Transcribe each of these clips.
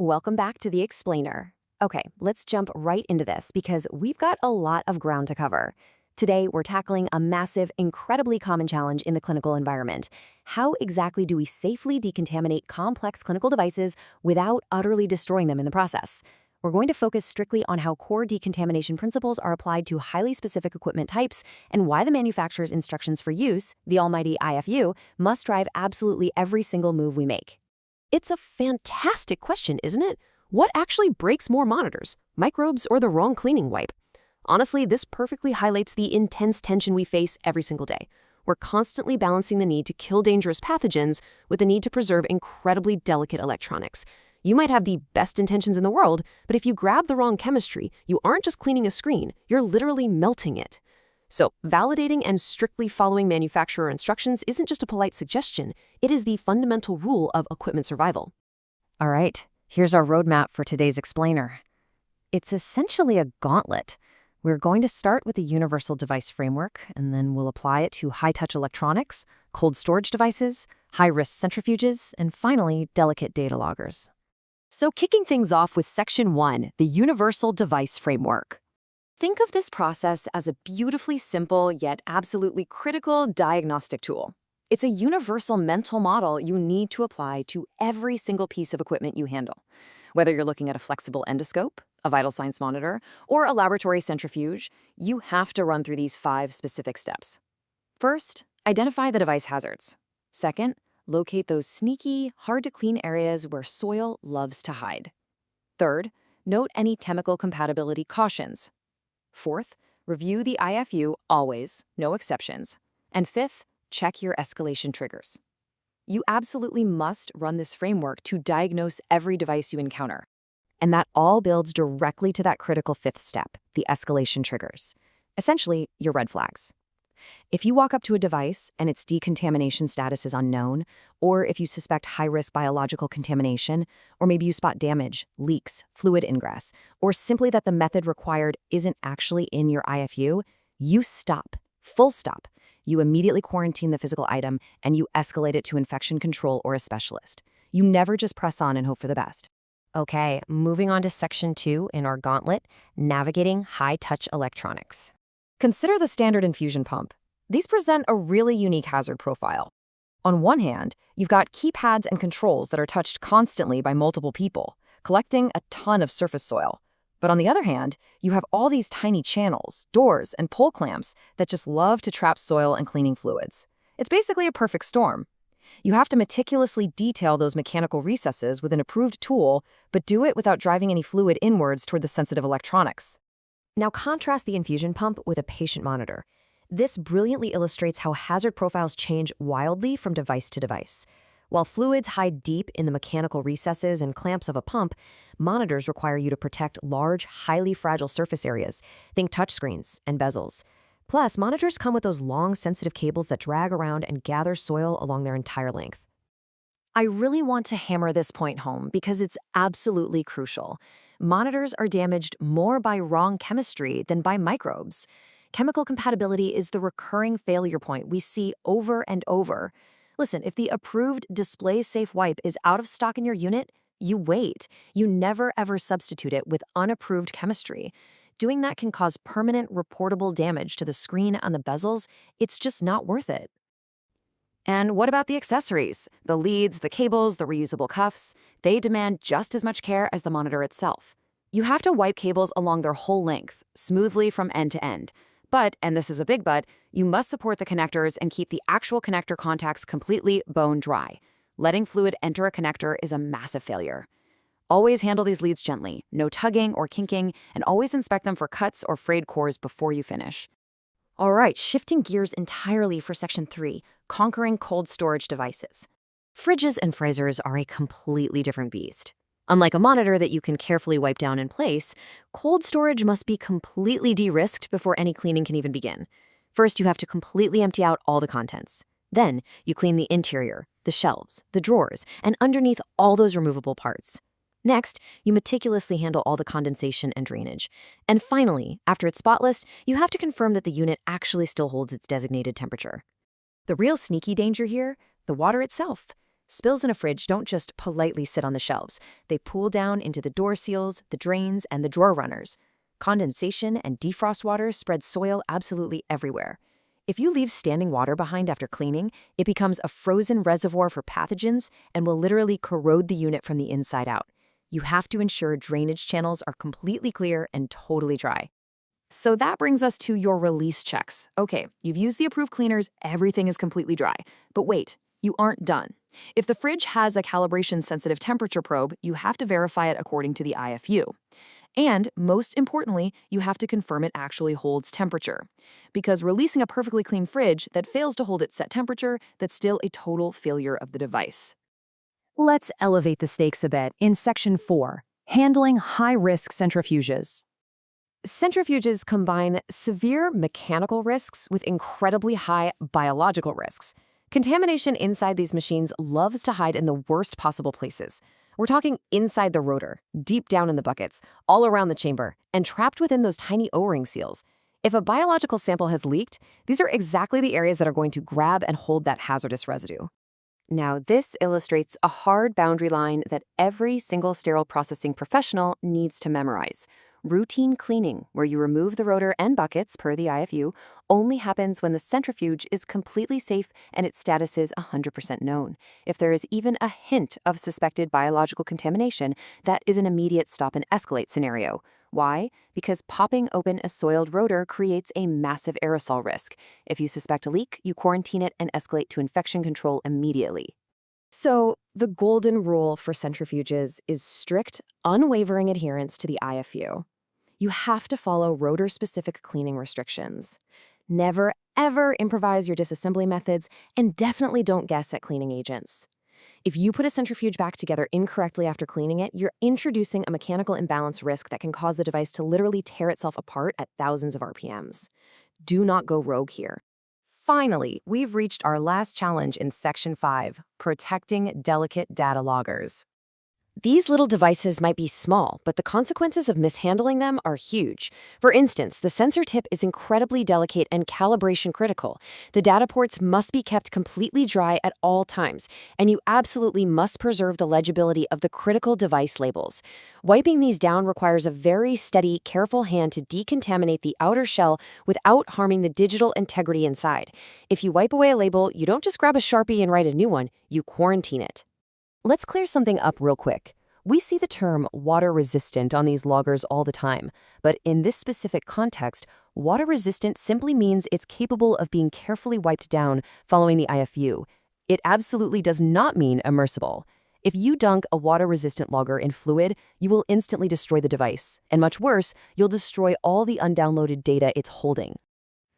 Welcome back to The Explainer. Okay, let's jump right into this because we've got a lot of ground to cover. Today, we're tackling a massive, incredibly common challenge in the clinical environment. How exactly do we safely decontaminate complex clinical devices without utterly destroying them in the process? We're going to focus strictly on how core decontamination principles are applied to highly specific equipment types and why the manufacturer's instructions for use, the almighty IFU, must drive absolutely every single move we make. It's a fantastic question, isn't it? What actually breaks more monitors, microbes or the wrong cleaning wipe? Honestly, this perfectly highlights the intense tension we face every single day. We're constantly balancing the need to kill dangerous pathogens with the need to preserve incredibly delicate electronics. You might have the best intentions in the world, but if you grab the wrong chemistry, you aren't just cleaning a screen, you're literally melting it. So, validating and strictly following manufacturer instructions isn't just a polite suggestion, it is the fundamental rule of equipment survival. All right, here's our roadmap for today's explainer. It's essentially a gauntlet. We're going to start with the Universal Device Framework, and then we'll apply it to high-touch electronics, cold storage devices, high-risk centrifuges, and finally, delicate data loggers. So kicking things off with Section 1, the Universal Device Framework. Think of this process as a beautifully simple yet absolutely critical diagnostic tool. It's a universal mental model you need to apply to every single piece of equipment you handle. Whether you're looking at a flexible endoscope, a vital signs monitor, or a laboratory centrifuge, you have to run through these 5 specific steps. First, identify the device hazards. Second, locate those sneaky, hard-to-clean areas where soil loves to hide. Third, note any chemical compatibility cautions. Fourth, review the IFU always, no exceptions. And fifth, check your escalation triggers. You absolutely must run this framework to diagnose every device you encounter. And that all builds directly to that critical 5th step, the escalation triggers. Essentially, your red flags. If you walk up to a device and its decontamination status is unknown, or if you suspect high-risk biological contamination, or maybe you spot damage, leaks, fluid ingress, or simply that the method required isn't actually in your IFU, you stop. Full stop. You immediately quarantine the physical item and you escalate it to infection control or a specialist. You never just press on and hope for the best. Okay, moving on to Section 2 in our gauntlet, navigating high-touch electronics. Consider the standard infusion pump. These present a really unique hazard profile. On one hand, you've got keypads and controls that are touched constantly by multiple people, collecting a ton of surface soil. But on the other hand, you have all these tiny channels, doors, and pull clamps that just love to trap soil and cleaning fluids. It's basically a perfect storm. You have to meticulously detail those mechanical recesses with an approved tool, but do it without driving any fluid inwards toward the sensitive electronics. Now contrast the infusion pump with a patient monitor. This brilliantly illustrates how hazard profiles change wildly from device to device. While fluids hide deep in the mechanical recesses and clamps of a pump, monitors require you to protect large, highly fragile surface areas. Think touchscreens and bezels. Plus, monitors come with those long, sensitive cables that drag around and gather soil along their entire length. I really want to hammer this point home because it's absolutely crucial. Monitors are damaged more by wrong chemistry than by microbes. Chemical compatibility is the recurring failure point we see over and over. Listen, if the approved display-safe wipe is out of stock in your unit, you wait. You never ever substitute it with unapproved chemistry. Doing that can cause permanent reportable damage to the screen and the bezels. It's just not worth it. And what about the accessories? The leads, the cables, the reusable cuffs? They demand just as much care as the monitor itself. You have to wipe cables along their whole length, smoothly from end to end. But, and this is a big but, you must support the connectors and keep the actual connector contacts completely bone dry. Letting fluid enter a connector is a massive failure. Always handle these leads gently, no tugging or kinking, and always inspect them for cuts or frayed cores before you finish. All right, shifting gears entirely for Section 3, conquering cold storage devices. Fridges and freezers are a completely different beast. Unlike a monitor that you can carefully wipe down in place, cold storage must be completely de-risked before any cleaning can even begin. First, you have to completely empty out all the contents. Then, you clean the interior, the shelves, the drawers, and underneath all those removable parts. Next, you meticulously handle all the condensation and drainage. And finally, after it's spotless, you have to confirm that the unit actually still holds its designated temperature. The real sneaky danger here, the water itself. Spills in a fridge don't just politely sit on the shelves. They pool down into the door seals, the drains, and the drawer runners. Condensation and defrost water spread soil absolutely everywhere. If you leave standing water behind after cleaning, it becomes a frozen reservoir for pathogens and will literally corrode the unit from the inside out. You have to ensure drainage channels are completely clear and totally dry. So that brings us to your release checks. Okay, you've used the approved cleaners, everything is completely dry. But wait, you aren't done. If the fridge has a calibration-sensitive temperature probe, you have to verify it according to the IFU. And, most importantly, you have to confirm it actually holds temperature. Because releasing a perfectly clean fridge that fails to hold its set temperature, that's still a total failure of the device. Let's elevate the stakes a bit in Section 4, Handling High-Risk Centrifuges. Centrifuges combine severe mechanical risks with incredibly high biological risks. Contamination inside these machines loves to hide in the worst possible places. We're talking inside the rotor, deep down in the buckets, all around the chamber, and trapped within those tiny O-ring seals. If a biological sample has leaked, these are exactly the areas that are going to grab and hold that hazardous residue. Now, this illustrates a hard boundary line that every single sterile processing professional needs to memorize. Routine cleaning, where you remove the rotor and buckets per the IFU, only happens when the centrifuge is completely safe and its status is 100% known. If there is even a hint of suspected biological contamination, that is an immediate stop and escalate scenario. Why? Because popping open a soiled rotor creates a massive aerosol risk. If you suspect a leak, you quarantine it and escalate to infection control immediately. So, the golden rule for centrifuges is strict, unwavering adherence to the IFU. You have to follow rotor-specific cleaning restrictions. Never, ever improvise your disassembly methods, and definitely don't guess at cleaning agents. If you put a centrifuge back together incorrectly after cleaning it, you're introducing a mechanical imbalance risk that can cause the device to literally tear itself apart at thousands of RPMs. Do not go rogue here. Finally, we've reached our last challenge in Section 5, Protecting Delicate Data Loggers. These little devices might be small, but the consequences of mishandling them are huge. For instance, the sensor tip is incredibly delicate and calibration critical. The data ports must be kept completely dry at all times, and you absolutely must preserve the legibility of the critical device labels. Wiping these down requires a very steady, careful hand to decontaminate the outer shell without harming the digital integrity inside. If you wipe away a label, you don't just grab a Sharpie and write a new one, you quarantine it. Let's clear something up real quick. We see the term water-resistant on these loggers all the time, but in this specific context, water-resistant simply means it's capable of being carefully wiped down following the IFU. It absolutely does not mean immersible. If you dunk a water-resistant logger in fluid, you will instantly destroy the device, and much worse, you'll destroy all the undownloaded data it's holding.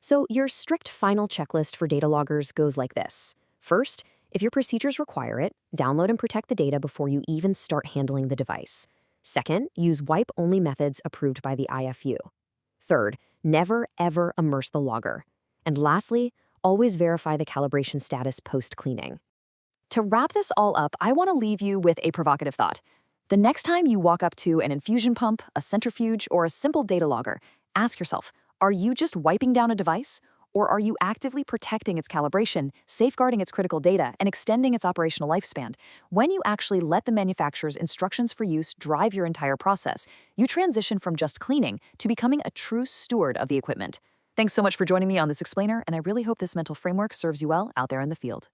So your strict final checklist for data loggers goes like this. First, if your procedures require it, download and protect the data before you even start handling the device. Second, use wipe-only methods approved by the IFU. Third, never ever immerse the logger. And lastly, always verify the calibration status post-cleaning. To wrap this all up, I want to leave you with a provocative thought. The next time you walk up to an infusion pump, a centrifuge, or a simple data logger, ask yourself, are you just wiping down a device? Or are you actively protecting its calibration, safeguarding its critical data, and extending its operational lifespan? When you actually let the manufacturer's instructions for use drive your entire process, you transition from just cleaning to becoming a true steward of the equipment. Thanks so much for joining me on this explainer, and I really hope this mental framework serves you well out there in the field.